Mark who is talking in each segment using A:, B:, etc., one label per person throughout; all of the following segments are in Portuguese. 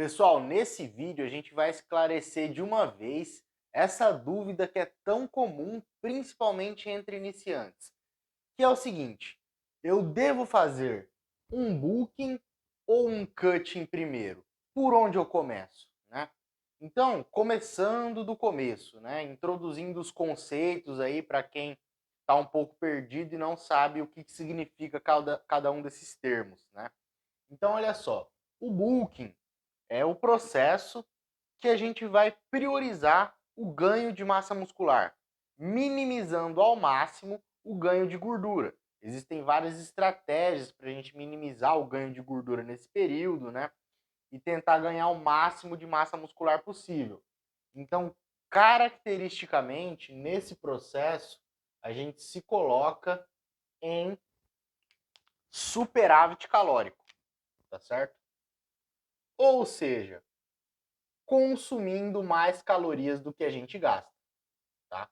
A: Pessoal, nesse vídeo a gente vai esclarecer de uma vez essa dúvida que é tão comum, principalmente entre iniciantes, que é o seguinte: eu devo fazer um booking ou um cutting primeiro? Por onde eu começo, né? Então, começando do começo, né? Introduzindo os conceitos aí para quem está um pouco perdido e não sabe o que significa cada um desses termos, né? Então, olha só, o booking é o processo que a gente vai priorizar o ganho de massa muscular, minimizando ao máximo o ganho de gordura. Existem várias estratégias para a gente minimizar o ganho de gordura nesse período, né? E tentar ganhar o máximo de massa muscular possível. Então, caracteristicamente, nesse processo, a gente se coloca em superávit calórico, tá certo? Ou seja, consumindo mais calorias do que a gente gasta, tá?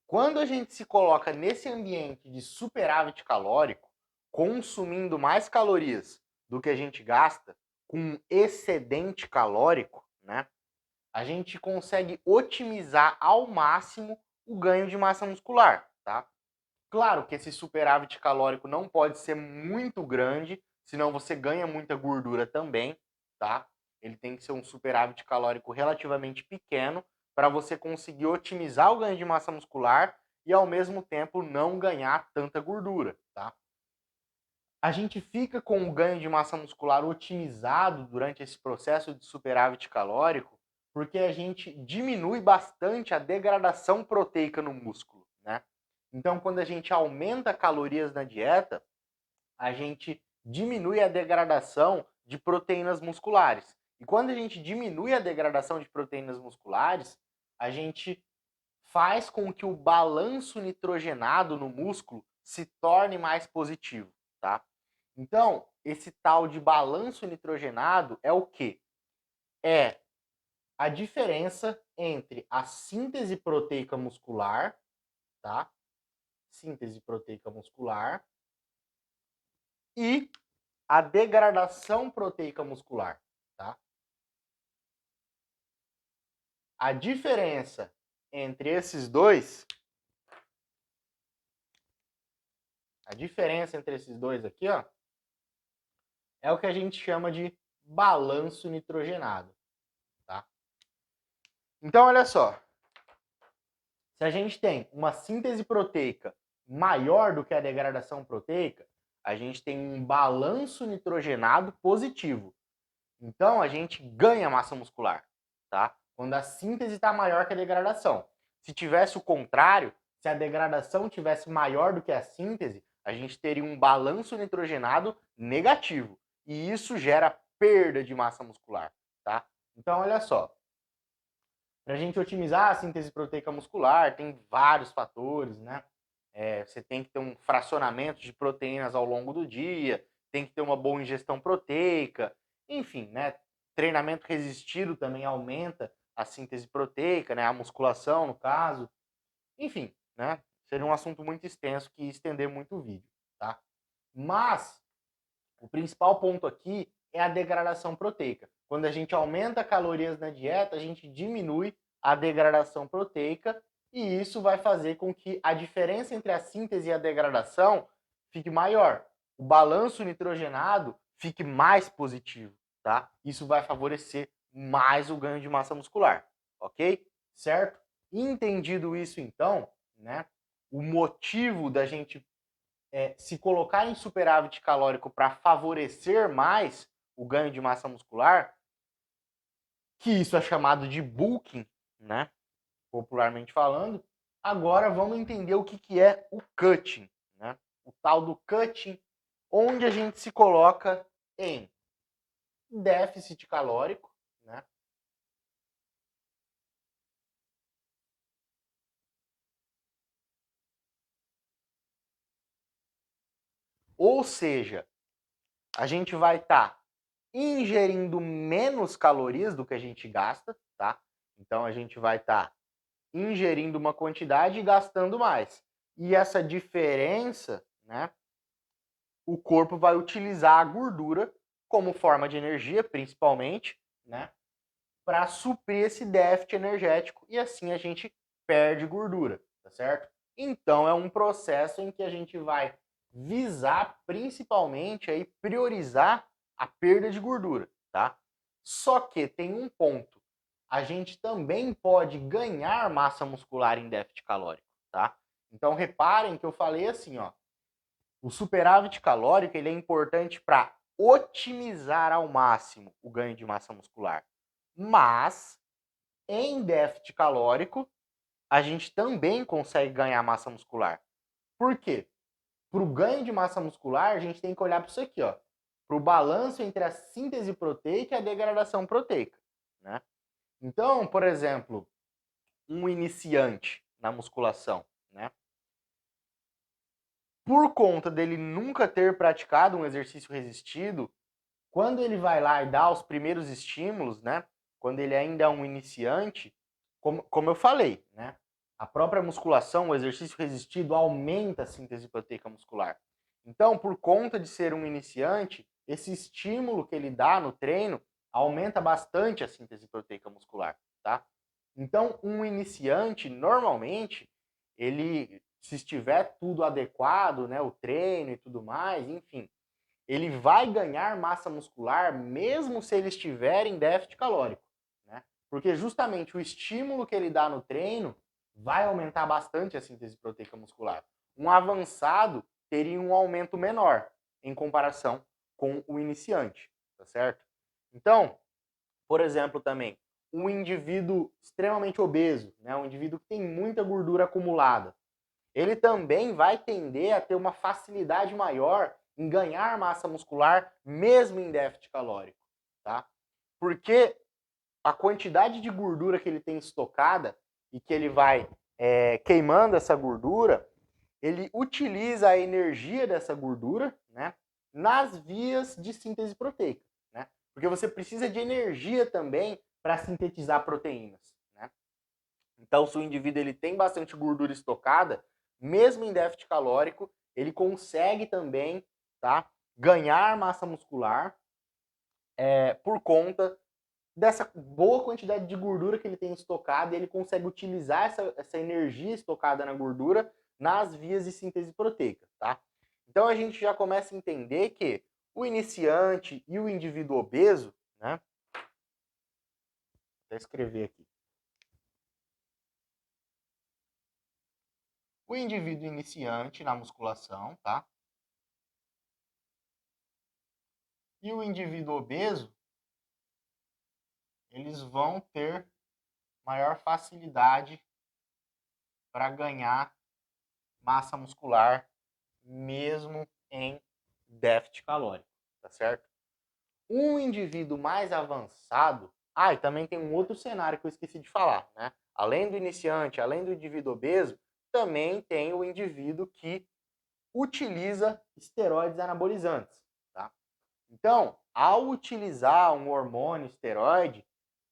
A: Quando a gente se coloca nesse ambiente de superávit calórico, consumindo mais calorias do que a gente gasta, com um excedente calórico, né? A gente consegue otimizar ao máximo o ganho de massa muscular, tá? Claro que esse superávit calórico não pode ser muito grande, senão você ganha muita gordura também, tá? Ele tem que ser um superávit calórico relativamente pequeno para você conseguir otimizar o ganho de massa muscular e ao mesmo tempo não ganhar tanta gordura, tá? A gente fica com o ganho de massa muscular otimizado durante esse processo de superávit calórico porque a gente diminui bastante a degradação proteica no músculo, né? Então, quando a gente aumenta calorias na dieta, a gente diminui a degradação de proteínas musculares. E quando a gente diminui a degradação de proteínas musculares, a gente faz com que o balanço nitrogenado no músculo se torne mais positivo, tá? Então, esse tal de balanço nitrogenado é o quê? É a diferença entre a síntese proteica muscular, tá? Síntese proteica muscular e a degradação proteica muscular, tá? A diferença entre esses dois, aqui, ó, é o que a gente chama de balanço nitrogenado, tá? Então, olha só, se a gente tem uma síntese proteica maior do que a degradação proteica, a gente tem um balanço nitrogenado positivo. Então, a gente ganha massa muscular, tá? Quando a síntese está maior que a degradação. Se tivesse o contrário, se a degradação tivesse maior do que a síntese, a gente teria um balanço nitrogenado negativo. E isso gera perda de massa muscular, tá? Então, olha só. Para a gente otimizar a síntese proteica muscular, tem vários fatores, né? Você tem que ter um fracionamento de proteínas ao longo do dia, tem que ter uma boa ingestão proteica, enfim, né? Treinamento resistido também aumenta a síntese proteica, né? A musculação, no caso. Enfim, né? Seria um assunto muito extenso que estender muito o vídeo, tá? Mas o principal ponto aqui é a degradação proteica. Quando a gente aumenta calorias na dieta, a gente diminui a degradação proteica e isso vai fazer com que a diferença entre a síntese e a degradação fique maior. O balanço nitrogenado fique mais positivo, tá? Isso vai favorecer mais o ganho de massa muscular, ok? Certo? Entendido isso, então, né? O motivo da gente se colocar em superávit calórico para favorecer mais o ganho de massa muscular, que isso é chamado de bulking, né? Popularmente falando. Agora vamos entender o que é o cutting, né? O tal do cutting, onde a gente se coloca em déficit calórico, né? Ou seja, a gente vai estar ingerindo menos calorias do que a gente gasta, tá? Então a gente vai estar ingerindo uma quantidade e gastando mais. E essa diferença, né, o corpo vai utilizar a gordura como forma de energia, principalmente, né, para suprir esse déficit energético e assim a gente perde gordura, tá certo? Então é um processo em que a gente vai visar principalmente aí priorizar a perda de gordura, tá? Só que tem um ponto. A gente também pode ganhar massa muscular em déficit calórico, tá? Então reparem que eu falei assim, ó, o superávit calórico ele é importante para otimizar ao máximo o ganho de massa muscular. Mas em déficit calórico, a gente também consegue ganhar massa muscular. Por quê? Para o ganho de massa muscular, a gente tem que olhar para isso aqui, ó, para o balanço entre a síntese proteica e a degradação proteica, né? Então, por exemplo, um iniciante na musculação, né? Por conta dele nunca ter praticado um exercício resistido, quando ele vai lá e dá os primeiros estímulos, né? Quando ele ainda é um iniciante, como eu falei, né? A própria musculação, o exercício resistido, aumenta a síntese proteica muscular. Então, por conta de ser um iniciante, esse estímulo que ele dá no treino aumenta bastante a síntese proteica muscular, tá? Então, um iniciante, normalmente, ele, se estiver tudo adequado, né, o treino e tudo mais, enfim, ele vai ganhar massa muscular mesmo se ele estiver em déficit calórico, né? Porque justamente o estímulo que ele dá no treino vai aumentar bastante a síntese proteica muscular. Um avançado teria um aumento menor em comparação com o iniciante, tá certo? Então, por exemplo, também, um indivíduo extremamente obeso, né, um indivíduo que tem muita gordura acumulada, ele também vai tender a ter uma facilidade maior em ganhar massa muscular, mesmo em déficit calórico, tá? Porque a quantidade de gordura que ele tem estocada e que ele vai queimando essa gordura, ele utiliza a energia dessa gordura, né, nas vias de síntese proteica, né? Porque você precisa de energia também para sintetizar proteínas, né? Então, se o indivíduo ele tem bastante gordura estocada, mesmo em déficit calórico, ele consegue também, tá, ganhar massa muscular por conta dessa boa quantidade de gordura que ele tem estocada, e ele consegue utilizar essa energia estocada na gordura nas vias de síntese proteica, tá? Então a gente já começa a entender que o iniciante e o indivíduo obeso, né? Vou escrever aqui. O indivíduo iniciante na musculação, tá? E o indivíduo obeso, eles vão ter maior facilidade para ganhar massa muscular mesmo em déficit calórico, tá certo? Um indivíduo mais avançado, e também tem um outro cenário que eu esqueci de falar, né? Além do iniciante, além do indivíduo obeso, também tem o indivíduo que utiliza esteroides anabolizantes, tá? Então, ao utilizar um hormônio esteroide,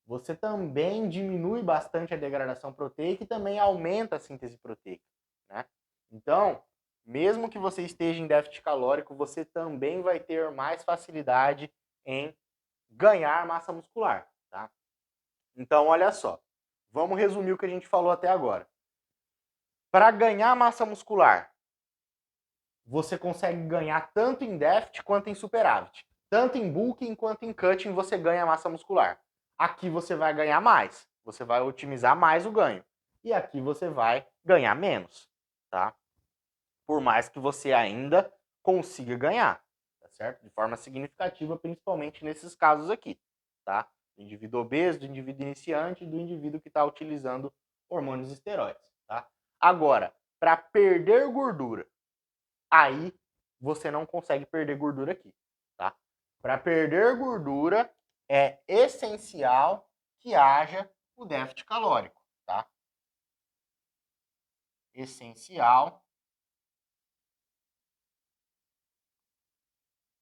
A: você também diminui bastante a degradação proteica e também aumenta a síntese proteica, né? Então, mesmo que você esteja em déficit calórico, você também vai ter mais facilidade em ganhar massa muscular, tá? Então, olha só. Vamos resumir o que a gente falou até agora. Para ganhar massa muscular, você consegue ganhar tanto em déficit quanto em superávit. Tanto em bulking quanto em cutting você ganha massa muscular. Aqui você vai ganhar mais, você vai otimizar mais o ganho. E aqui você vai ganhar menos, tá? Por mais que você ainda consiga ganhar, tá certo? De forma significativa, principalmente nesses casos aqui, tá? Do indivíduo obeso, do indivíduo iniciante e do indivíduo que está utilizando hormônios esteroides, tá? Agora, para perder gordura, aí você não consegue perder gordura aqui, tá? Para perder gordura é essencial que haja o déficit calórico, tá? Essencial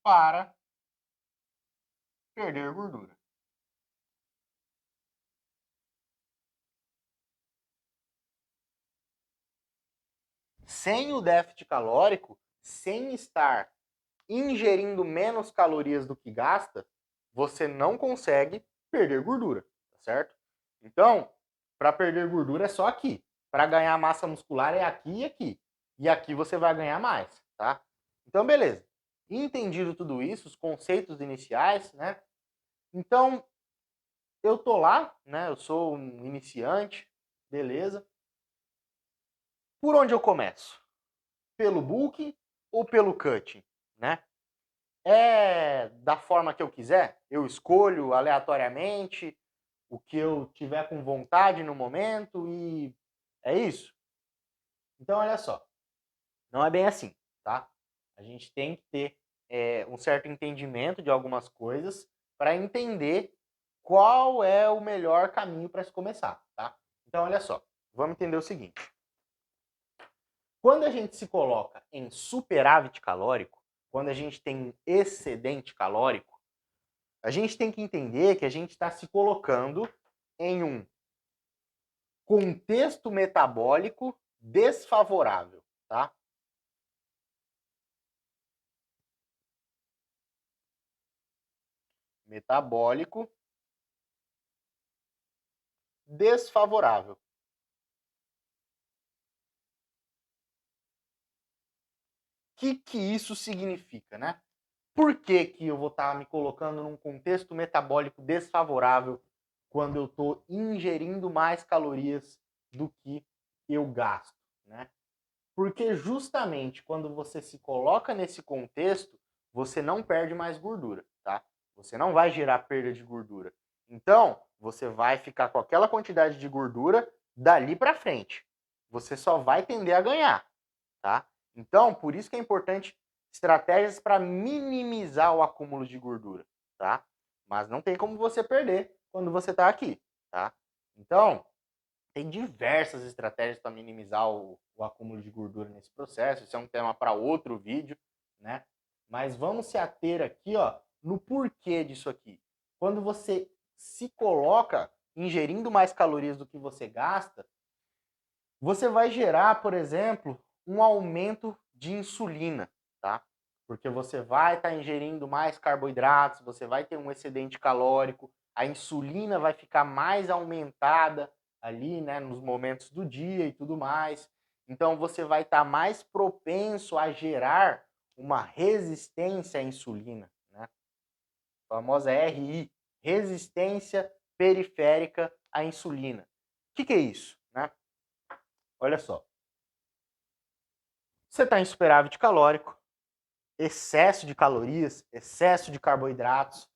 A: para perder gordura. Sem o déficit calórico, sem estar ingerindo menos calorias do que gasta, você não consegue perder gordura, tá certo? Então, para perder gordura é só aqui. Para ganhar massa muscular é aqui e aqui. E aqui você vai ganhar mais, tá? Então, beleza. Entendido tudo isso, os conceitos iniciais, né? Então, eu tô lá, né? Eu sou um iniciante, beleza? Por onde eu começo? Pelo bulking ou pelo cutting, né? É da forma que eu quiser, eu escolho aleatoriamente o que eu tiver com vontade no momento e é isso. Então, olha só, não é bem assim, tá? A gente tem que ter um certo entendimento de algumas coisas para entender qual é o melhor caminho para se começar, tá? Então, olha só, vamos entender o seguinte. Quando a gente se coloca em superávit calórico, quando a gente tem um excedente calórico, a gente tem que entender que a gente está se colocando em um contexto metabólico desfavorável, tá? Metabólico desfavorável. O que isso significa, né? Por que eu vou estar me colocando num contexto metabólico desfavorável quando eu estou ingerindo mais calorias do que eu gasto, né? Porque justamente quando você se coloca nesse contexto, você não perde mais gordura, tá? Você não vai gerar perda de gordura. Então, você vai ficar com aquela quantidade de gordura dali para frente. Você só vai tender a ganhar, tá? Então, por isso que é importante estratégias para minimizar o acúmulo de gordura, tá? Mas não tem como você perder quando você está aqui, tá? Então, tem diversas estratégias para minimizar o acúmulo de gordura nesse processo. Isso é um tema para outro vídeo, né? Mas vamos se ater aqui, ó, no porquê disso aqui. Quando você se coloca ingerindo mais calorias do que você gasta, você vai gerar, por exemplo, um aumento de insulina, tá? Porque você vai estar ingerindo mais carboidratos, você vai ter um excedente calórico, a insulina vai ficar mais aumentada ali, né, nos momentos do dia e tudo mais. Então você vai estar mais propenso a gerar uma resistência à insulina, né? A famosa RI, resistência periférica à insulina. O que é isso, né? Olha só. Você está em superávit calórico, excesso de calorias, excesso de carboidratos.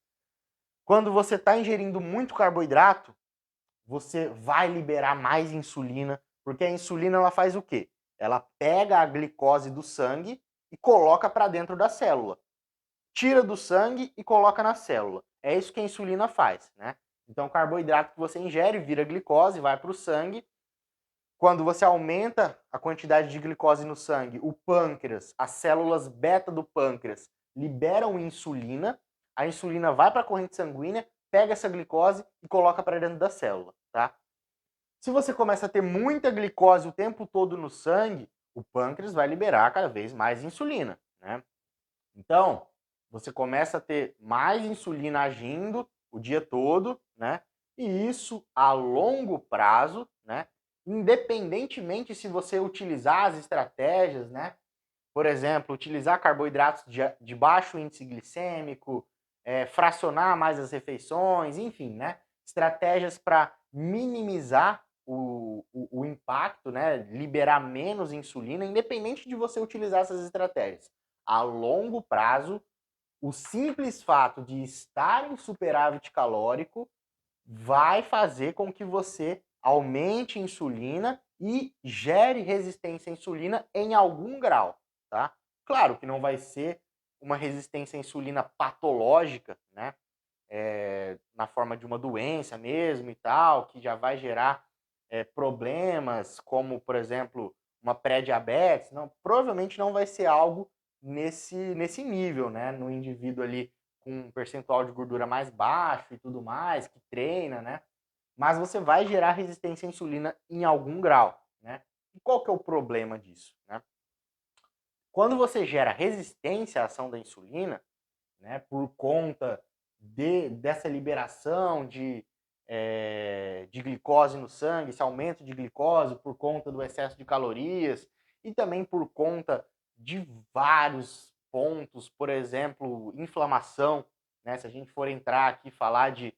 A: Quando você está ingerindo muito carboidrato, você vai liberar mais insulina, porque a insulina ela faz o quê? Ela pega a glicose do sangue e coloca para dentro da célula. Tira do sangue e coloca na célula. É isso que a insulina faz, né? Então, o carboidrato que você ingere vira glicose, vai para o sangue. Quando você aumenta a quantidade de glicose no sangue, o pâncreas, as células beta do pâncreas liberam insulina, a insulina vai para a corrente sanguínea, pega essa glicose e coloca para dentro da célula, tá? Se você começa a ter muita glicose o tempo todo no sangue, o pâncreas vai liberar cada vez mais insulina, né? Então, você começa a ter mais insulina agindo o dia todo, né? E isso a longo prazo, né? Independentemente se você utilizar as estratégias, né? Por exemplo, utilizar carboidratos de baixo índice glicêmico, fracionar mais as refeições, enfim, né? Estratégias para minimizar o impacto, né? Liberar menos insulina, independente de você utilizar essas estratégias. A longo prazo, o simples fato de estar em superávit calórico vai fazer com que você aumente a insulina e gere resistência à insulina em algum grau, tá? Claro que não vai ser uma resistência à insulina patológica, né? Na forma de uma doença mesmo e tal, que já vai gerar problemas como, por exemplo, uma pré-diabetes. Não, provavelmente não vai ser algo nesse nível, né? No indivíduo ali com um percentual de gordura mais baixo e tudo mais, que treina, né? Mas você vai gerar resistência à insulina em algum grau, né? E qual que é o problema disso, né? Quando você gera resistência à ação da insulina, né, por conta dessa liberação de glicose no sangue, esse aumento de glicose por conta do excesso de calorias e também por conta de vários pontos, por exemplo, inflamação, né? Se a gente for entrar aqui e falar de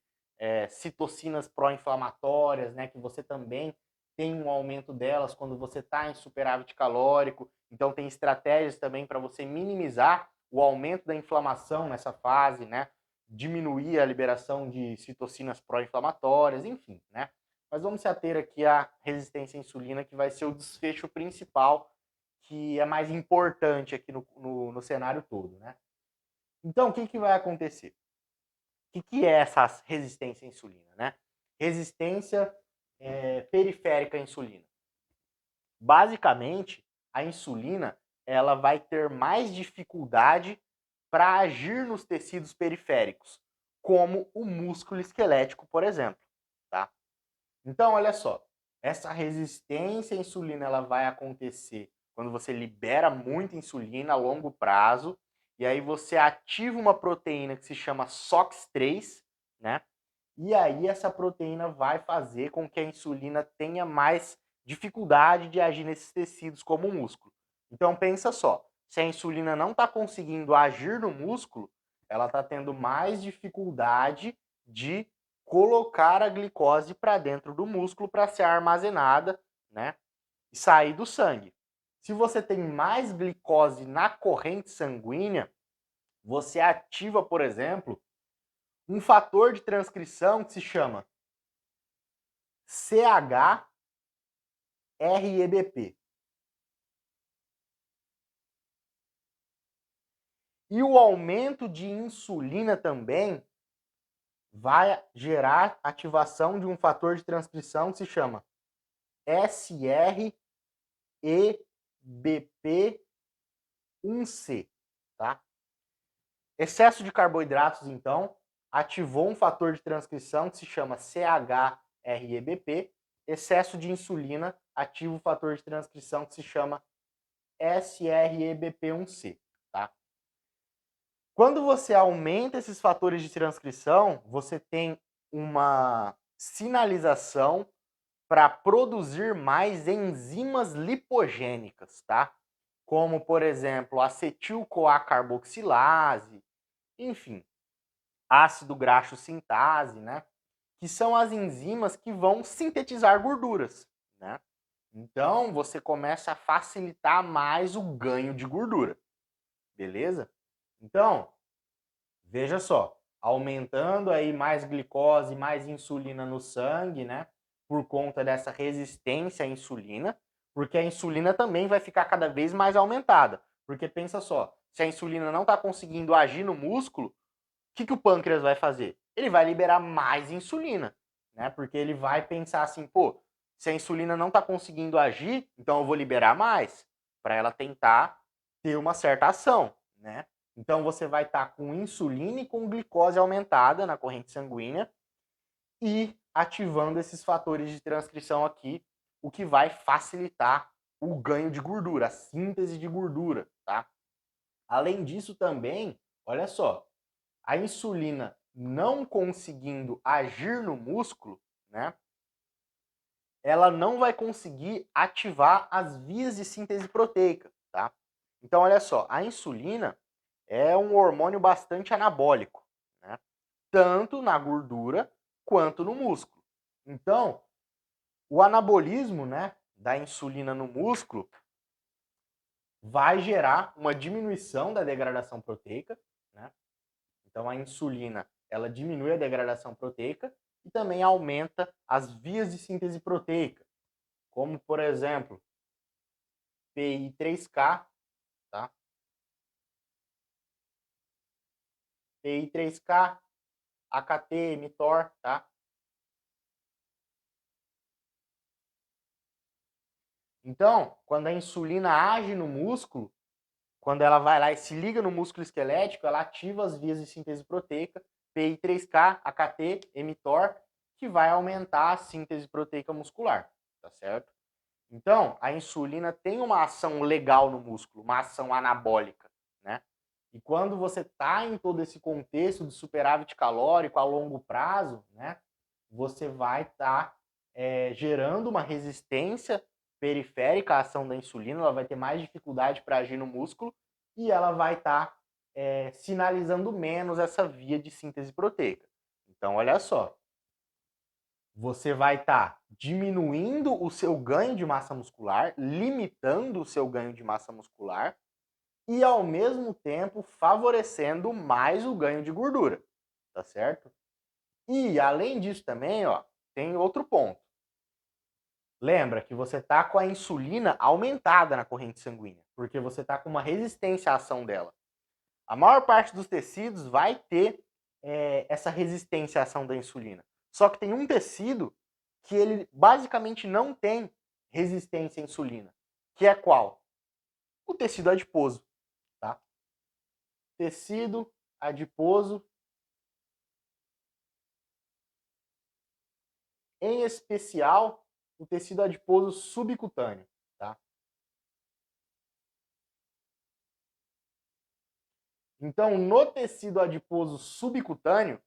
A: citocinas pró-inflamatórias, né, que você também tem um aumento delas quando você está em superávit calórico, então tem estratégias também para você minimizar o aumento da inflamação nessa fase, né? Diminuir a liberação de citocinas pró-inflamatórias, enfim, né? Mas vamos se ater aqui à resistência à insulina, que vai ser o desfecho principal, que é mais importante aqui no cenário todo, né? Então, o que vai acontecer? O que é essa resistência à insulina, né? Resistência periférica à insulina. Basicamente, a insulina ela vai ter mais dificuldade para agir nos tecidos periféricos, como o músculo esquelético, por exemplo, tá? Então, olha só, essa resistência à insulina ela vai acontecer quando você libera muita insulina a longo prazo, e aí você ativa uma proteína que se chama SOX3, né? E aí essa proteína vai fazer com que a insulina tenha mais dificuldade de agir nesses tecidos como o músculo. Então pensa só, se a insulina não está conseguindo agir no músculo, ela está tendo mais dificuldade de colocar a glicose para dentro do músculo para ser armazenada, né, e sair do sangue. Se você tem mais glicose na corrente sanguínea, você ativa, por exemplo, um fator de transcrição que se chama CHREBP. E o aumento de insulina também vai gerar ativação de um fator de transcrição que se chama SREBP1C, tá? Excesso de carboidratos, então, ativou um fator de transcrição que se chama CHREBP. Excesso de insulina ativa o fator de transcrição que se chama SREBP1C, tá? Quando você aumenta esses fatores de transcrição, você tem uma sinalização para produzir mais enzimas lipogênicas, tá? Como, por exemplo, acetil-CoA-carboxilase, enfim, ácido graxo sintase, né? Que são as enzimas que vão sintetizar gorduras, né? Então, você começa a facilitar mais o ganho de gordura, beleza? Então, veja só, aumentando aí mais glicose, mais insulina no sangue, né? Por conta dessa resistência à insulina, porque a insulina também vai ficar cada vez mais aumentada. Porque pensa só, se a insulina não está conseguindo agir no músculo, o que o pâncreas vai fazer? Ele vai liberar mais insulina, né? Porque ele vai pensar assim, pô, se a insulina não está conseguindo agir, então eu vou liberar mais para ela tentar ter uma certa ação, né? Então você vai estar com insulina e com glicose aumentada na corrente sanguínea e ativando esses fatores de transcrição aqui, o que vai facilitar o ganho de gordura, a síntese de gordura, tá? Além disso também, olha só, a insulina não conseguindo agir no músculo, né? Ela não vai conseguir ativar as vias de síntese proteica, tá? Então, olha só, a insulina é um hormônio bastante anabólico, né? Tanto na gordura quanto no músculo. Então, o anabolismo, né, da insulina no músculo vai gerar uma diminuição da degradação proteica, né? Então, a insulina ela diminui a degradação proteica e também aumenta as vias de síntese proteica, como, por exemplo, PI3K, tá? PI3K, AKT, mTOR, tá? Então, quando a insulina age no músculo, quando ela vai lá e se liga no músculo esquelético, ela ativa as vias de síntese proteica, PI3K, AKT, mTOR, que vai aumentar a síntese proteica muscular, tá certo? Então, a insulina tem uma ação legal no músculo, uma ação anabólica, né? E quando você está em todo esse contexto de superávit calórico a longo prazo, né? Você vai estar gerando uma resistência periférica à ação da insulina, ela vai ter mais dificuldade para agir no músculo e ela vai estar sinalizando menos essa via de síntese proteica. Então, olha só, você vai estar diminuindo o seu ganho de massa muscular, limitando o seu ganho de massa muscular e, ao mesmo tempo, favorecendo mais o ganho de gordura, tá certo? E, além disso também, ó, tem outro ponto. Lembra que você está com a insulina aumentada na corrente sanguínea, porque você está com uma resistência à ação dela. A maior parte dos tecidos vai ter essa resistência à ação da insulina. Só que tem um tecido que ele basicamente não tem resistência à insulina, que é qual? O tecido adiposo, tá? Tecido adiposo, em especial o tecido adiposo subcutâneo, tá? Então, no tecido adiposo subcutâneo,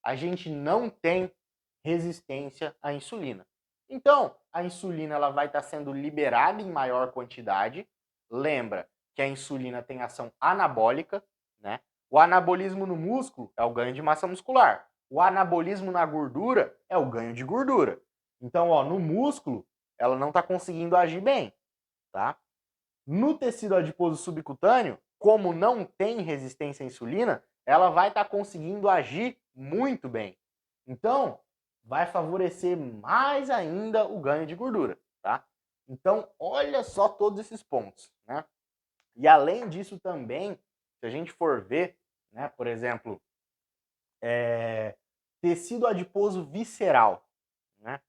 A: a gente não tem resistência à insulina. Então, a insulina ela vai estar sendo liberada em maior quantidade. Lembra que a insulina tem ação anabólica, né? O anabolismo no músculo é o ganho de massa muscular. O anabolismo na gordura é o ganho de gordura. Então, ó, no músculo, ela não está conseguindo agir bem, tá? No tecido adiposo subcutâneo, como não tem resistência à insulina, ela vai estar conseguindo agir muito bem. Então, vai favorecer mais ainda o ganho de gordura, tá? Então, olha só todos esses pontos, né? E além disso também, se a gente for ver, né, por exemplo, tecido adiposo visceral, né?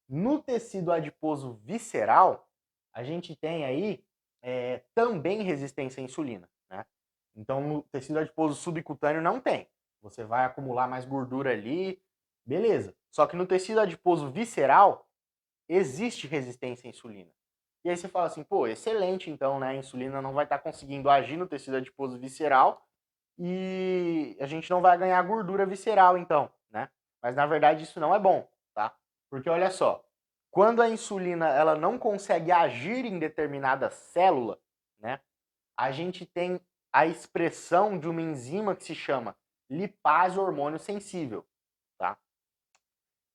A: No tecido adiposo visceral, a gente tem aí também resistência à insulina, né? Então, no tecido adiposo subcutâneo não tem. Você vai acumular mais gordura ali, beleza. Só que no tecido adiposo visceral, existe resistência à insulina. E aí você fala assim, pô, excelente, então, né? A insulina não vai estar conseguindo agir no tecido adiposo visceral e a gente não vai ganhar gordura visceral, então, né? Mas na verdade isso não é bom, tá? Porque olha só, quando a insulina ela não consegue agir em determinada célula, né? A gente tem a expressão de uma enzima que se chama lipase hormônio sensível, tá?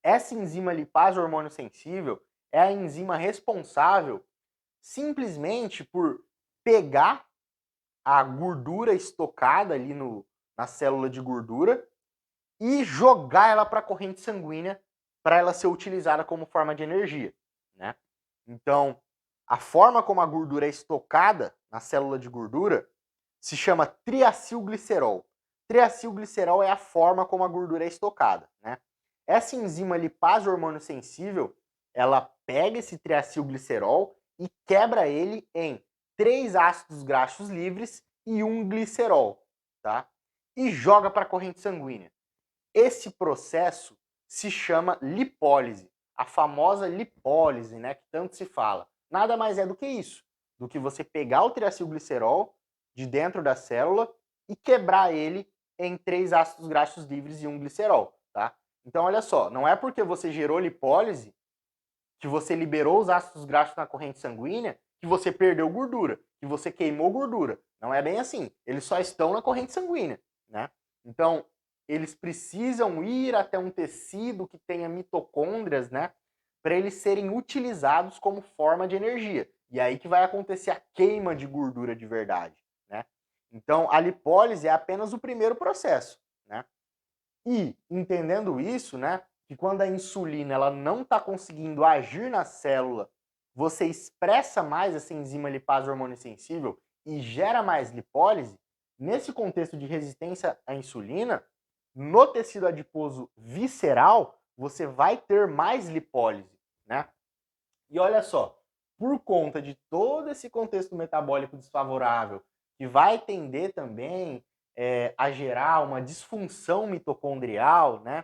A: Essa enzima lipase hormônio sensível é a enzima responsável simplesmente por pegar a gordura estocada ali na célula de gordura e jogar ela para a corrente sanguínea para ela ser utilizada como forma de energia, né? Então, a forma como a gordura é estocada na célula de gordura se chama triacilglicerol. Triacilglicerol é a forma como a gordura é estocada, né? Essa enzima lipase hormônio sensível, ela pega esse triacilglicerol e quebra ele em 3 ácidos graxos livres e um glicerol, tá? E joga para a corrente sanguínea. Esse processo se chama lipólise, a famosa lipólise, né, que tanto se fala. Nada mais é do que isso, do que você pegar o triacilglicerol de dentro da célula e quebrar ele em 3 ácidos graxos livres e um glicerol, tá? Então olha só, não é porque você gerou lipólise que você liberou os ácidos graxos na corrente sanguínea que você perdeu gordura, que você queimou gordura. Não é bem assim. Eles só estão na corrente sanguínea, né? Então, eles precisam ir até um tecido que tenha mitocôndrias, né? Para eles serem utilizados como forma de energia. E aí que vai acontecer a queima de gordura de verdade, né? Então, a lipólise é apenas o primeiro processo, né? E entendendo isso, né, que quando a insulina ela não está conseguindo agir na célula, você expressa mais essa enzima lipase hormônio sensível e gera mais lipólise, nesse contexto de resistência à insulina, no tecido adiposo visceral, você vai ter mais lipólise, né? E olha só, por conta de todo esse contexto metabólico desfavorável, que vai tender também a gerar uma disfunção mitocondrial, né?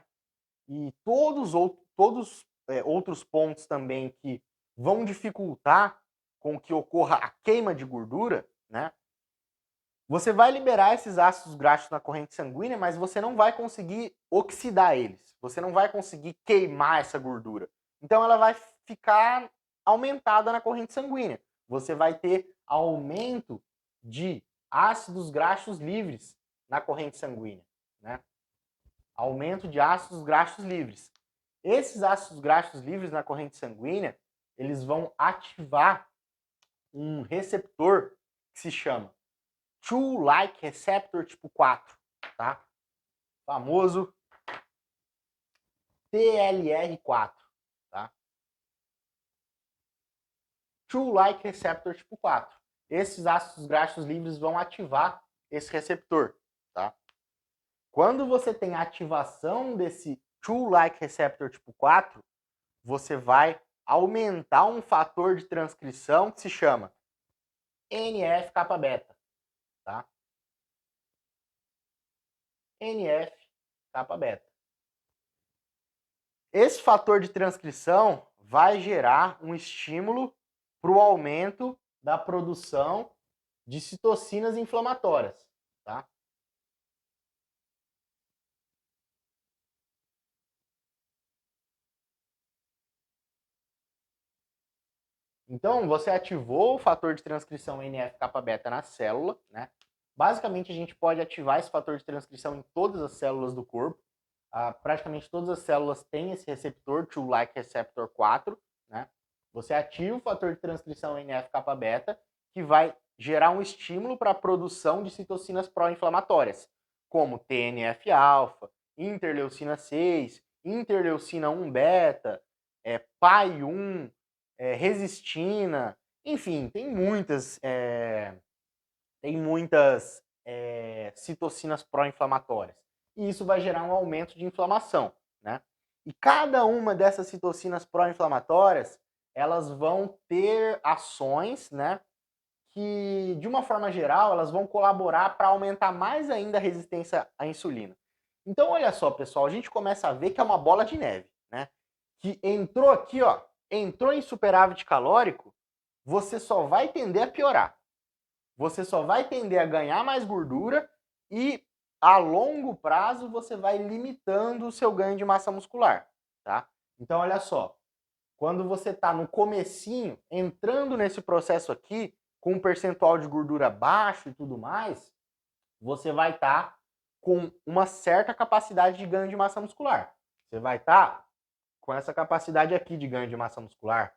A: E todos outros pontos também que vão dificultar com que ocorra a queima de gordura, né? Você vai liberar esses ácidos graxos na corrente sanguínea, mas você não vai conseguir oxidar eles. Você não vai conseguir queimar essa gordura. Então ela vai ficar aumentada na corrente sanguínea. Você vai ter aumento de ácidos graxos livres na corrente sanguínea, né? Aumento de ácidos graxos livres. Esses ácidos graxos livres na corrente sanguínea, eles vão ativar um receptor que se chama Toll-like receptor tipo 4, tá? Famoso TLR4, tá? Toll-like receptor tipo 4. Esses ácidos graxos livres vão ativar esse receptor, tá? Quando você tem a ativação desse Toll-like receptor tipo 4, você vai aumentar um fator de transcrição que se chama NF-kappa-beta, tá? NF-kappa-beta. Esse fator de transcrição vai gerar um estímulo para o aumento da produção de citocinas inflamatórias, tá? Então, você ativou o fator de transcrição NF-kappa-beta na célula, né? Basicamente, a gente pode ativar esse fator de transcrição em todas as células do corpo. Praticamente todas as células têm esse receptor, Toll-like receptor 4, né? Você ativa o fator de transcrição NF-kappa-beta, que vai gerar um estímulo para a produção de citocinas pró-inflamatórias, como TNF-alfa, interleucina 6, interleucina 1-beta, PAI-1, resistina, enfim, tem muitas citocinas pró-inflamatórias. E isso vai gerar um aumento de inflamação, né? E cada uma dessas citocinas pró-inflamatórias, elas vão ter ações, né? Que, de uma forma geral, elas vão colaborar para aumentar mais ainda a resistência à insulina. Então, olha só, pessoal, a gente começa a ver que é uma bola de neve, né? Que entrou aqui, ó, entrou em superávit calórico, você só vai tender a piorar. Você só vai tender a ganhar mais gordura e a longo prazo você vai limitando o seu ganho de massa muscular, tá? Então olha só, quando você está no comecinho, entrando nesse processo aqui, com um percentual de gordura baixo e tudo mais, você vai estar com uma certa capacidade de ganho de massa muscular. Você vai estar com essa capacidade aqui de ganho de massa muscular.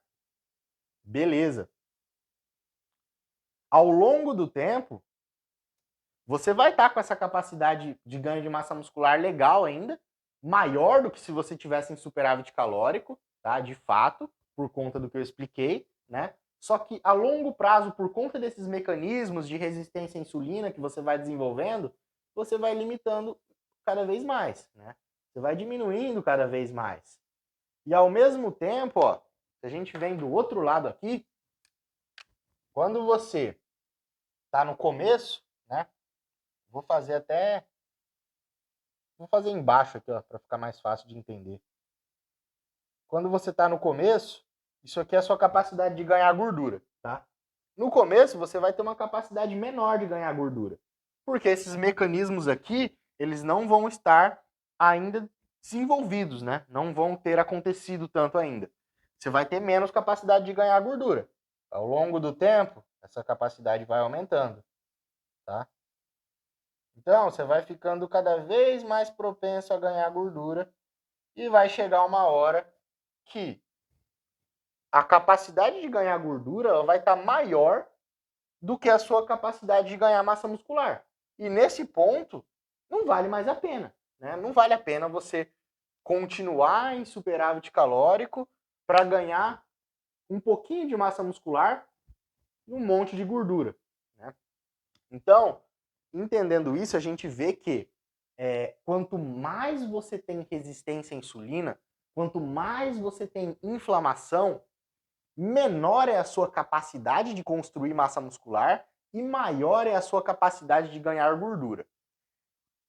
A: Beleza. Ao longo do tempo, você vai estar com essa capacidade de ganho de massa muscular legal ainda, maior do que se você tivesse em superávit calórico, tá? De fato, por conta do que eu expliquei, né? Só que a longo prazo, por conta desses mecanismos de resistência à insulina que você vai desenvolvendo, você vai limitando cada vez mais, né? Você vai diminuindo cada vez mais. E ao mesmo tempo, ó, se a gente vem do outro lado aqui, quando você está no começo, né? Vou fazer até. Vou fazer embaixo aqui, ó, para ficar mais fácil de entender. Quando você está no começo, isso aqui é a sua capacidade de ganhar gordura, tá? No começo, você vai ter uma capacidade menor de ganhar gordura. Porque esses mecanismos aqui, eles não vão estar ainda desenvolvidos, né? Não vão ter acontecido tanto ainda. Você vai ter menos capacidade de ganhar gordura. Ao longo do tempo, essa capacidade vai aumentando, tá? Então, você vai ficando cada vez mais propenso a ganhar gordura e vai chegar uma hora que a capacidade de ganhar gordura ela vai estar maior do que a sua capacidade de ganhar massa muscular. E nesse ponto, não vale mais a pena, né? Não vale a pena você continuar em superávit calórico para ganhar um pouquinho de massa muscular e um monte de gordura, né? Então, entendendo isso, a gente vê que quanto mais você tem resistência à insulina, quanto mais você tem inflamação, menor é a sua capacidade de construir massa muscular e maior é a sua capacidade de ganhar gordura.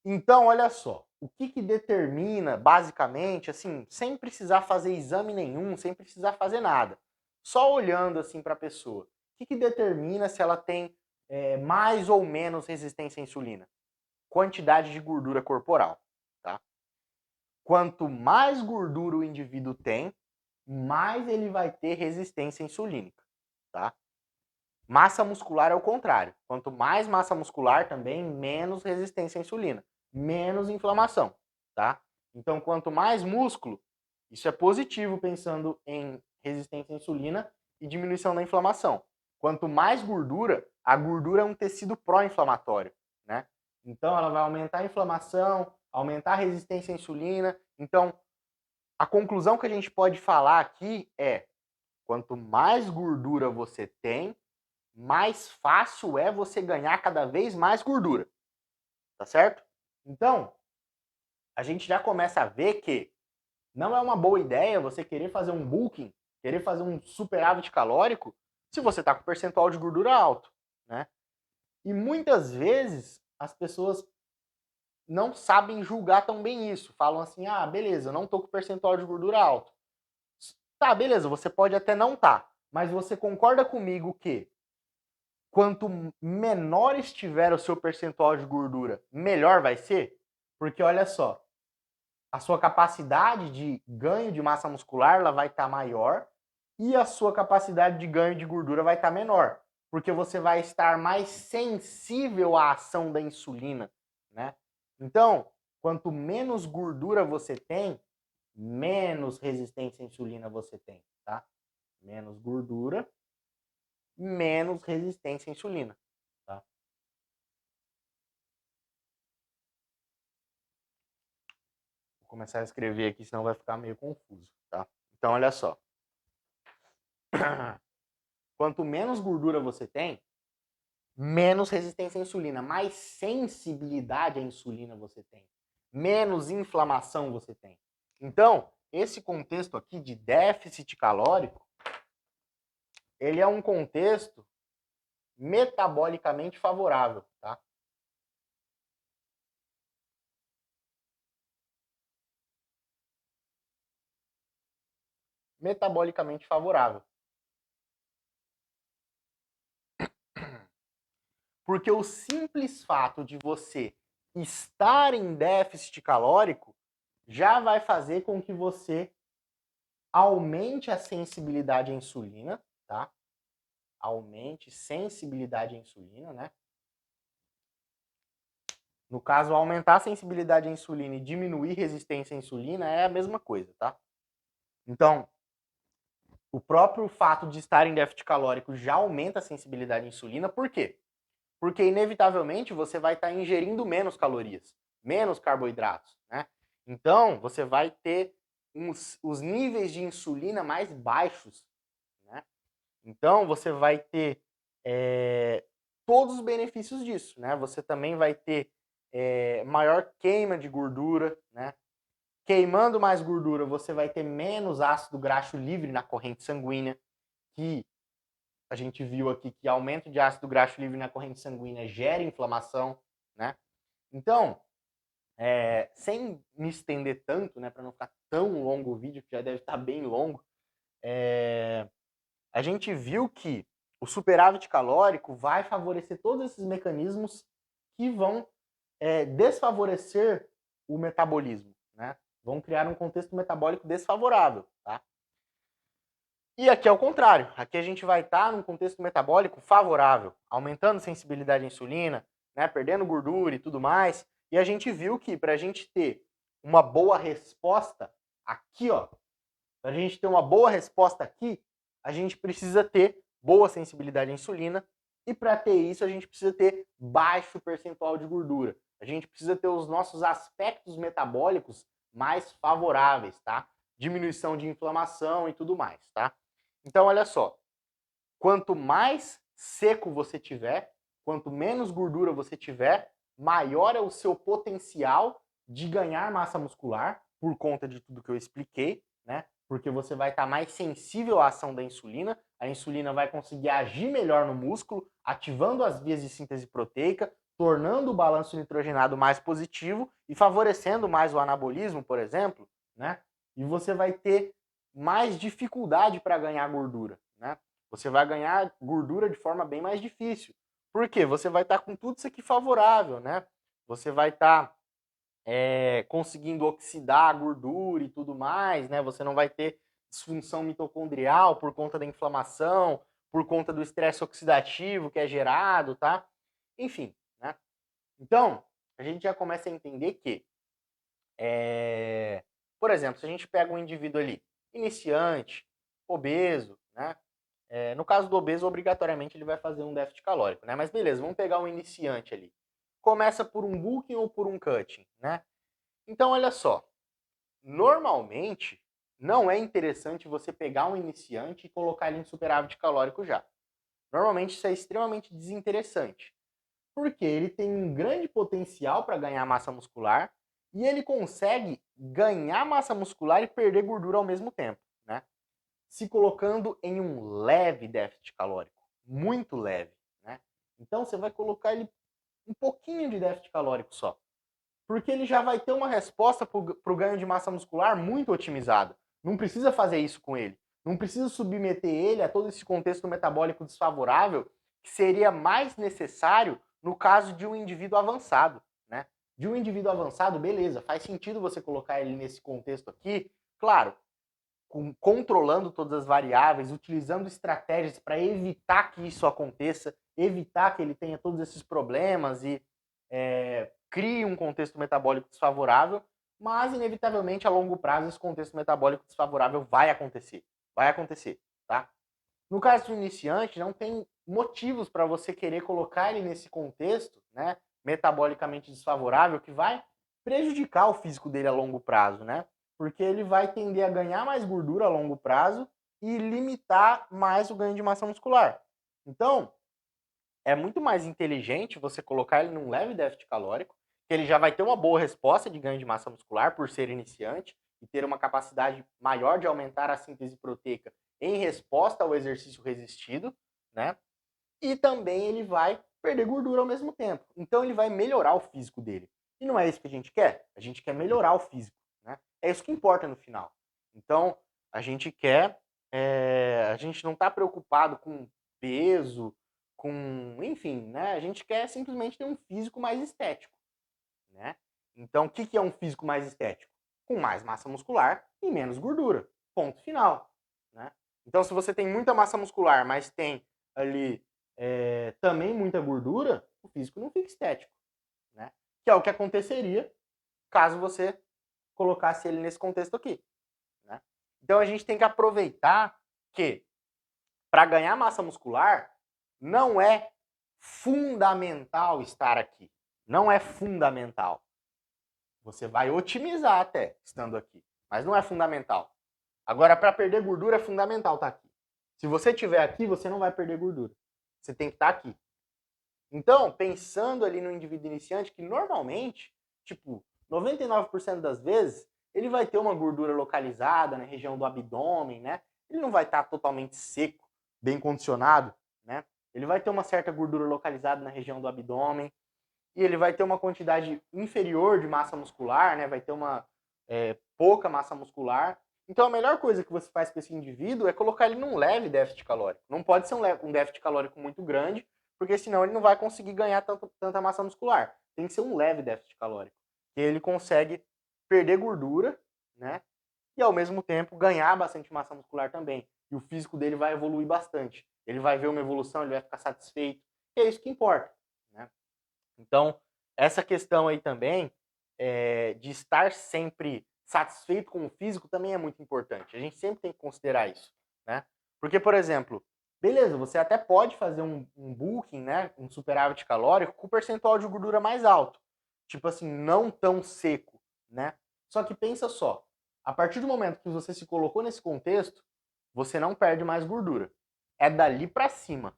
A: Então, olha só, o que determina, basicamente, assim, sem precisar fazer exame nenhum, sem precisar fazer nada. só olhando assim para a pessoa, o que determina se ela tem mais ou menos resistência à insulina? Quantidade de gordura corporal, tá? Quanto mais gordura o indivíduo tem, mais ele vai ter resistência insulínica, tá? Massa muscular é o contrário. Quanto mais massa muscular também, menos resistência à insulina, menos inflamação, tá? Então, quanto mais músculo, isso é positivo pensando em resistência à insulina e diminuição da inflamação. Quanto mais gordura, a gordura é um tecido pró-inflamatório, né? Então, ela vai aumentar a inflamação, aumentar a resistência à insulina. Então, a conclusão que a gente pode falar aqui é: quanto mais gordura você tem, mais fácil é você ganhar cada vez mais gordura. Tá certo? Então, a gente já começa a ver que não é uma boa ideia você querer fazer um bulking, querer fazer um superávit calórico, se você está com percentual de gordura alto, né? E muitas vezes as pessoas não sabem julgar tão bem isso. Falam assim: ah, beleza, eu não tô com percentual de gordura alto. Tá, beleza, você pode até não tá, mas você concorda comigo que quanto menor estiver o seu percentual de gordura, melhor vai ser? Porque olha só, a sua capacidade de ganho de massa muscular ela vai estar maior e a sua capacidade de ganho de gordura vai estar menor, porque você vai estar mais sensível à ação da insulina, né? Então, quanto menos gordura você tem, menos resistência à insulina você tem, tá? Menos gordura, menos resistência à insulina, tá? Vou começar a escrever aqui, senão vai ficar meio confuso, tá? Então, olha só. Quanto menos gordura você tem, menos resistência à insulina, mais sensibilidade à insulina você tem, menos inflamação você tem. Então, esse contexto aqui de déficit calórico, ele é um contexto metabolicamente favorável, tá? Metabolicamente favorável. Porque o simples fato de você estar em déficit calórico já vai fazer com que você aumente a sensibilidade à insulina, tá? Aumente sensibilidade à insulina, né? No caso, aumentar a sensibilidade à insulina e diminuir resistência à insulina é a mesma coisa, tá? Então, o próprio fato de estar em déficit calórico já aumenta a sensibilidade à insulina, por quê? Porque, inevitavelmente, você vai estar ingerindo menos calorias, menos carboidratos, né? Então, você vai ter os níveis de insulina mais baixos, né? Então, você vai ter todos os benefícios disso, né? Você também vai ter maior queima de gordura, né? Queimando mais gordura, você vai ter menos ácido graxo livre na corrente sanguínea, que a gente viu aqui que aumento de ácido graxo livre na corrente sanguínea gera inflamação, né? Então, sem me estender tanto, né, para não ficar tão longo o vídeo, que já deve estar bem longo, a gente viu que o superávit calórico vai favorecer todos esses mecanismos que vão desfavorecer o metabolismo, né? Vão criar um contexto metabólico desfavorável, tá? E aqui é o contrário. Aqui a gente vai estar num contexto metabólico favorável, aumentando a sensibilidade à insulina, né, perdendo gordura e tudo mais. E a gente viu que para a gente ter uma boa resposta aqui, ó, para a gente ter uma boa resposta aqui, a gente precisa ter boa sensibilidade à insulina. E para ter isso, a gente precisa ter baixo percentual de gordura. A gente precisa ter os nossos aspectos metabólicos mais favoráveis, tá? Diminuição de inflamação e tudo mais, tá? Então, olha só. Quanto mais seco você tiver, quanto menos gordura você tiver, maior é o seu potencial de ganhar massa muscular, por conta de tudo que eu expliquei, né? Porque você vai estar mais sensível à ação da insulina, a insulina vai conseguir agir melhor no músculo, ativando as vias de síntese proteica, tornando o balanço nitrogenado mais positivo e favorecendo mais o anabolismo, por exemplo, né? E você vai ter mais dificuldade para ganhar gordura, né? Você vai ganhar gordura de forma bem mais difícil. Por quê? Você vai estar com tudo isso aqui favorável, né? Você vai estar conseguindo oxidar a gordura e tudo mais, né? Você não vai ter disfunção mitocondrial por conta da inflamação, por conta do estresse oxidativo que é gerado, tá? Enfim, né? Então, a gente já começa a entender que, por exemplo, se a gente pega um indivíduo ali, iniciante, obeso, né? No caso do obeso, obrigatoriamente ele vai fazer um déficit calórico, né? Mas beleza, vamos pegar um iniciante ali. Começa por um bulking ou por um cutting, né? Então, olha só, normalmente não é interessante você pegar um iniciante e colocar ele em superávit calórico já. Normalmente isso é extremamente desinteressante, porque ele tem um grande potencial para ganhar massa muscular e ele consegue ganhar massa muscular e perder gordura ao mesmo tempo, né? Se colocando em um leve déficit calórico, muito leve, né? Então você vai colocar ele um pouquinho de déficit calórico só, porque ele já vai ter uma resposta para o ganho de massa muscular muito otimizada. Não precisa fazer isso com ele. Não precisa submeter ele a todo esse contexto metabólico desfavorável que seria mais necessário no caso de um indivíduo avançado, né? De um indivíduo avançado, beleza, faz sentido você colocar ele nesse contexto aqui, claro, controlando todas as variáveis, utilizando estratégias para evitar que isso aconteça, evitar que ele tenha todos esses problemas e crie um contexto metabólico desfavorável, mas inevitavelmente a longo prazo esse contexto metabólico desfavorável vai acontecer, tá? No caso do iniciante, não tem motivos para você querer colocar ele nesse contexto, né, metabolicamente desfavorável, que vai prejudicar o físico dele a longo prazo, né? Porque ele vai tender a ganhar mais gordura a longo prazo e limitar mais o ganho de massa muscular. Então, é muito mais inteligente você colocar ele num leve déficit calórico, que ele já vai ter uma boa resposta de ganho de massa muscular por ser iniciante e ter uma capacidade maior de aumentar a síntese proteica em resposta ao exercício resistido, né? E também ele vai perder gordura ao mesmo tempo. Então ele vai melhorar o físico dele. E não é isso que a gente quer. A gente quer melhorar o físico, né? É isso que importa no final. Então a gente quer, a gente não está preocupado com peso, enfim, né? A gente quer simplesmente ter um físico mais estético, né? Então o que é um físico mais estético? Com mais massa muscular e menos gordura. Ponto final, né? Então se você tem muita massa muscular, mas tem ali também muita gordura, o físico não fica estético, né? Que é o que aconteceria caso você colocasse ele nesse contexto aqui, né? Então a gente tem que aproveitar que para ganhar massa muscular não é fundamental estar aqui, não é fundamental. Você vai otimizar até estando aqui, mas não é fundamental. Agora, para perder gordura é fundamental estar aqui. Se você estiver aqui, você não vai perder gordura. Você tem que estar aqui. Então, pensando ali no indivíduo iniciante, que normalmente, tipo, 99% das vezes, ele vai ter uma gordura localizada na região do abdômen, né? Ele não vai estar totalmente seco, bem condicionado, né? Ele vai ter uma certa gordura localizada na região do abdômen e ele vai ter uma quantidade inferior de massa muscular, né? Vai ter uma pouca massa muscular. Então, a melhor coisa que você faz com esse indivíduo é colocar ele num leve déficit calórico. Não pode ser um déficit calórico muito grande, porque senão ele não vai conseguir ganhar tanta massa muscular. Tem que ser um leve déficit calórico, que ele consegue perder gordura, né? E ao mesmo tempo ganhar bastante massa muscular também. E o físico dele vai evoluir bastante. Ele vai ver uma evolução, ele vai ficar satisfeito. E é isso que importa, né? Então, essa questão aí também de estar sempre satisfeito com o físico também é muito importante. A gente sempre tem que considerar isso, né? Porque, por exemplo, beleza, você até pode fazer um bulking, né, um superávit calórico com percentual de gordura mais alto. Tipo assim, não tão seco, né? Só que pensa só, a partir do momento que você se colocou nesse contexto, você não perde mais gordura. É dali para cima.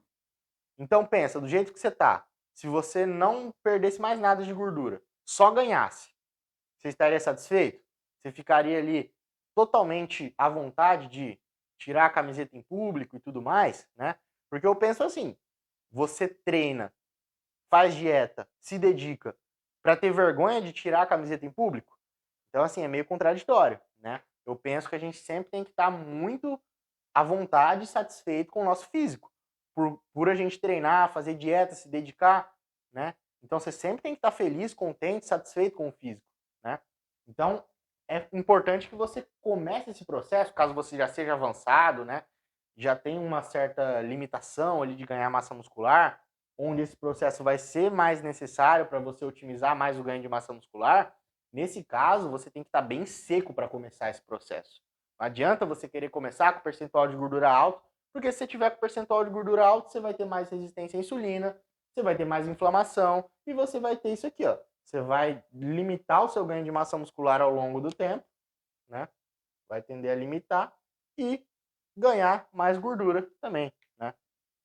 A: Então pensa, do jeito que você tá, se você não perdesse mais nada de gordura, só ganhasse, você estaria satisfeito? Você ficaria ali totalmente à vontade de tirar a camiseta em público e tudo mais, né? Porque eu penso assim, você treina, faz dieta, se dedica para ter vergonha de tirar a camiseta em público? Então assim, é meio contraditório, né? Eu penso que a gente sempre tem que estar muito à vontade e satisfeito com o nosso físico. Por a gente treinar, fazer dieta, se dedicar, né? Então você sempre tem que estar feliz, contente, satisfeito com o físico, né? Então é importante que você comece esse processo, caso você já seja avançado, né? Já tem uma certa limitação ali de ganhar massa muscular, onde esse processo vai ser mais necessário para você otimizar mais o ganho de massa muscular. Nesse caso, você tem que estar bem seco para começar esse processo. Não adianta você querer começar com percentual de gordura alto, porque se você tiver com percentual de gordura alto, você vai ter mais resistência à insulina, você vai ter mais inflamação e você vai ter isso aqui, ó. Você vai limitar o seu ganho de massa muscular ao longo do tempo, né? Vai tender a limitar e ganhar mais gordura também, né?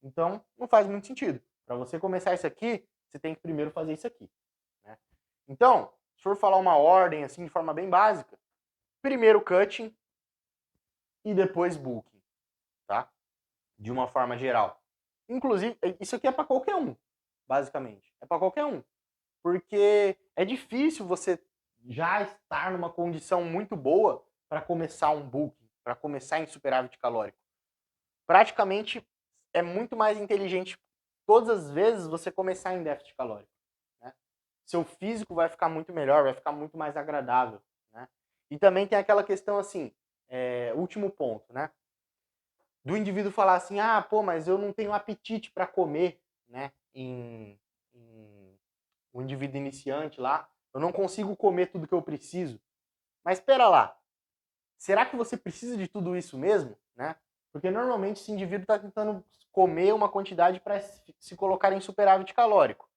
A: Então, não faz muito sentido. Para você começar isso aqui, você tem que primeiro fazer isso aqui, né? Então, se for falar uma ordem assim de forma bem básica, primeiro cutting e depois bulking, tá? De uma forma geral. Inclusive, isso aqui é para qualquer um, basicamente. É para qualquer um. Porque é difícil você já estar numa condição muito boa para começar um bulking, para começar em superávit calórico. Praticamente é muito mais inteligente todas as vezes você começar em déficit calórico, né? Seu físico vai ficar muito melhor, vai ficar muito mais agradável, né? E também tem aquela questão assim, último ponto, né? Do indivíduo falar assim, ah, pô, mas eu não tenho apetite para comer, né? Em um indivíduo iniciante lá, eu não consigo comer tudo que eu preciso. Mas espera lá, será que você precisa de tudo isso mesmo, né? Porque normalmente esse indivíduo está tentando comer uma quantidade para se colocar em superávit calórico.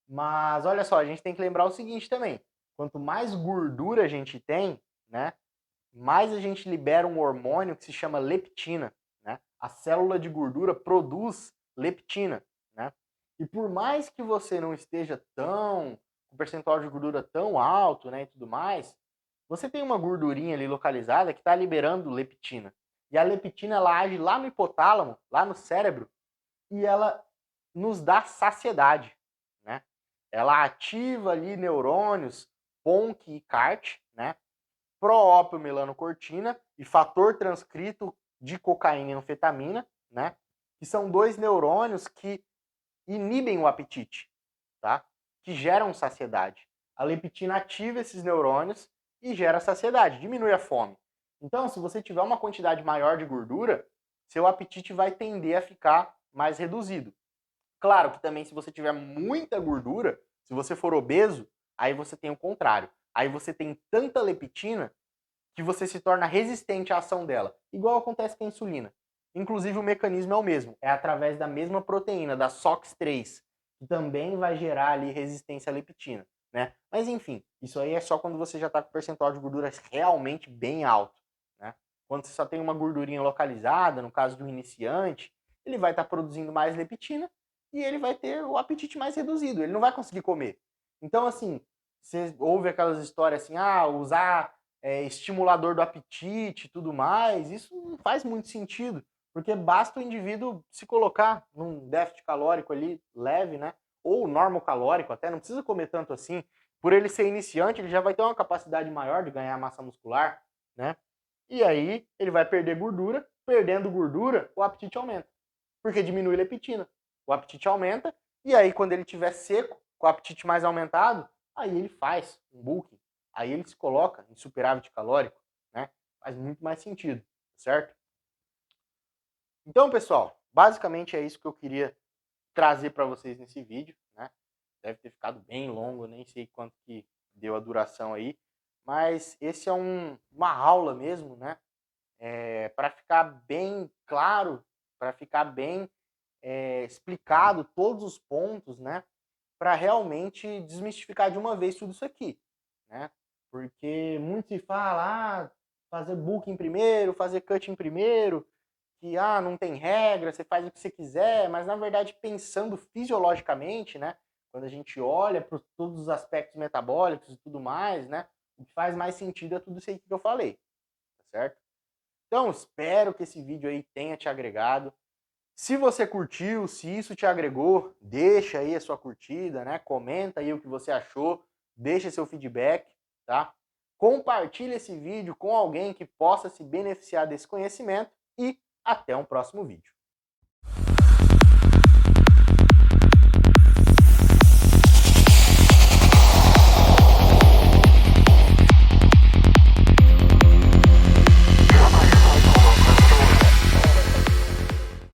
A: Mas olha só, a gente tem que lembrar o seguinte também: quanto mais gordura a gente tem, né, mais a gente libera um hormônio que se chama leptina, né? A célula de gordura produz leptina, né? E por mais que você não esteja com percentual de gordura tão alto, né, e tudo mais, você tem uma gordurinha ali localizada que está liberando leptina. E a leptina ela age lá no hipotálamo, lá no cérebro, e ela nos dá saciedade, né? Ela ativa ali neurônios PONC e CART, né? Proópio-melanocortina e fator transcrito de cocaína e anfetamina, né? Que são dois neurônios que inibem o apetite, tá? Que geram saciedade. A leptina ativa esses neurônios e gera saciedade, diminui a fome. Então, se você tiver uma quantidade maior de gordura, seu apetite vai tender a ficar mais reduzido. Claro que também se você tiver muita gordura, se você for obeso, aí você tem o contrário. Aí você tem tanta leptina que você se torna resistente à ação dela. Igual acontece com a insulina. Inclusive o mecanismo é o mesmo, é através da mesma proteína, da SOX3, que também vai gerar ali resistência à leptina, né? Mas enfim, isso aí é só quando você já está com o percentual de gordura realmente bem alto, né? Quando você só tem uma gordurinha localizada, no caso do iniciante, ele vai estar produzindo mais leptina e ele vai ter o apetite mais reduzido, ele não vai conseguir comer. Então, assim, você ouve aquelas histórias assim, usar estimulador do apetite e tudo mais, isso não faz muito sentido, porque basta o indivíduo se colocar num déficit calórico ali leve, né? Ou normocalórico até, não precisa comer tanto assim. Por ele ser iniciante, ele já vai ter uma capacidade maior de ganhar massa muscular, né? E aí ele vai perder gordura, perdendo gordura, o apetite aumenta, porque diminui a leptina. O apetite aumenta, e aí quando ele estiver seco, com o apetite mais aumentado, aí ele faz um bulking, aí ele se coloca em superávit calórico, né? Faz muito mais sentido, certo? Então, pessoal, basicamente é isso que eu queria trazer para vocês nesse vídeo, né? Deve ter ficado bem longo, nem sei quanto que deu a duração aí, mas esse é uma aula mesmo, né? Para ficar bem claro, para ficar bem explicado todos os pontos, né? Para realmente desmistificar de uma vez tudo isso aqui, né? Porque muito se fala, fazer booking primeiro, fazer cutting primeiro, que não tem regra, você faz o que você quiser, mas na verdade pensando fisiologicamente, né? Quando a gente olha para todos os aspectos metabólicos e tudo mais, né? O que faz mais sentido é tudo isso aí que eu falei, tá certo? Então, espero que esse vídeo aí tenha te agregado. Se você curtiu, se isso te agregou, deixa aí a sua curtida, né? Comenta aí o que você achou, deixa seu feedback, tá? Compartilha esse vídeo com alguém que possa se beneficiar desse conhecimento e até um próximo vídeo.